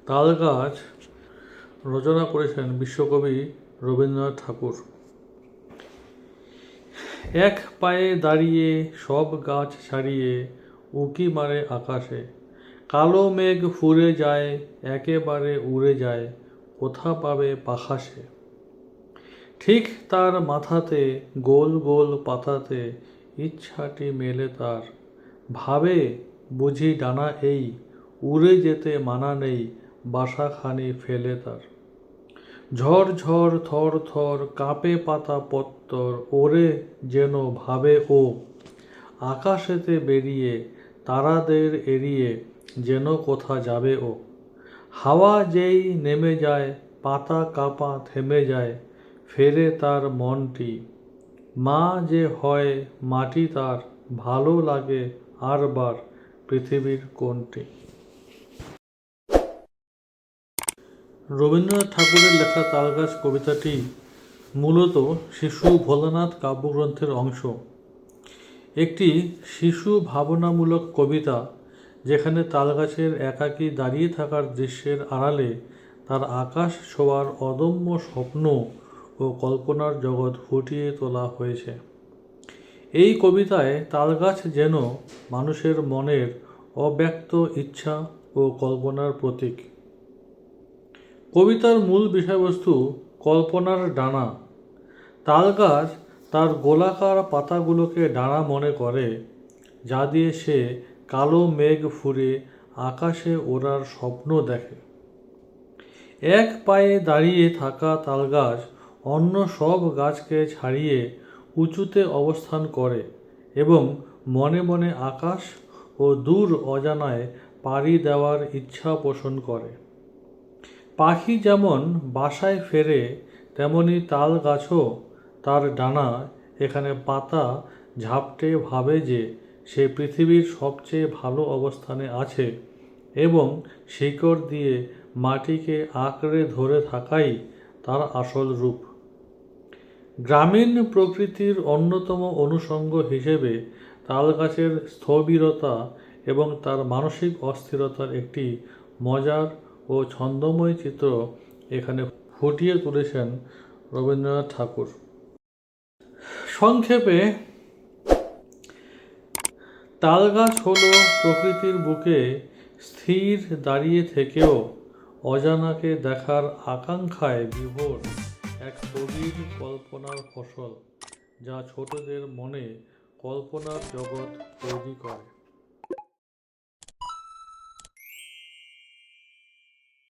তাল গাছ রচনা করেছেন বিশ্বকবি রবীন্দ্রনাথ ঠাকুর। এক পায়ে দাঁড়িয়ে সব গাছ ছাড়িয়ে উঁকি মারে আকাশে, কালো মেঘ ফুরে যায় একেবারে উড়ে যায়, কোথা পাবে পাখা সে। ঠিক তার মাথাতে গোল গোল পাতাতে ইচ্ছাটি মেলে তার, ভাবে বুঝি ডানা এই, উড়ে যেতে মানা নেই বাসাখানি ফেলে তার। ঝড় ঝড় থর থর কাঁপে পাতা পত্তর, ওরে যেন ভাবে ও, আকাশেতে বেরিয়ে তারাদের এড়িয়ে যেন কোথা যাবে ও। হাওয়া যেই নেমে যায় পাতা কাঁপা থেমে যায়, ফেরে তার মনটি, মা যে হয় মাটি তার, ভালো লাগে আরবার পৃথিবীর কোনটি। রবীন্দ্রনাথ ঠাকুরের লেখা তালগাছ কবিতাটি মূলত শিশু ভোলানাথ কাব্যগ্রন্থের অংশ। একটি শিশু ভাবনামূলক কবিতা, যেখানে তালগাছের একাকী দাঁড়িয়ে থাকার দৃশ্যের আড়ালে তার আকাশ ছোঁয়ার অদম্য স্বপ্ন ও কল্পনার জগৎ ফুটিয়ে তোলা হয়েছে। এই কবিতায় তালগাছ যেন মানুষের মনের অব্যক্ত ইচ্ছা ও কল্পনার প্রতীক। কবিতার মূল বিষয়বস্তু কল্পনার ডানা। তালগাছ তার গোলাকার পাতাগুলোকে ডানা মনে করে, যা দিয়ে সে কালো মেঘ ফুঁড়ে আকাশে ওড়ার স্বপ্ন দেখে। এক পায়ে দাঁড়িয়ে থাকা তালগাছ অন্য সব গাছকে ছাড়িয়ে উঁচুতে অবস্থান করে এবং মনে মনে আকাশ ও দূর অজানায় পাড়ি দেওয়ার ইচ্ছা পোষণ করে। পাখি যেমন বাসায় ফেরে, তেমনি তাল গাছও তার ডানা এখানে পাতা ঝাপটে ভাবে যে সে পৃথিবীর সবচেয়ে ভালো অবস্থানে আছে এবং শিকড় দিয়ে মাটিকে আঁকড়ে ধরে থাকাই তার আসল রূপ। গ্রামীণ প্রকৃতির অন্যতম অনুষঙ্গ হিসেবে তালগাছের স্থবিরতা এবং তার মানসিক অস্থিরতার একটি মজার ও ছন্দময় চিত্র এখানে ফুটিয়ে তুলেছেন রবীন্দ্রনাথ ঠাকুর। সংক্ষেপে, তালগাছ হল প্রকৃতির বুকে স্থির দাঁড়িয়ে থেকেও অজানাকে দেখার আকাঙ্ক্ষায় বিভোর এক গভীর কল্পনার ফসল, যা ছোটদের মনে কল্পনার জগৎ তৈরি করে।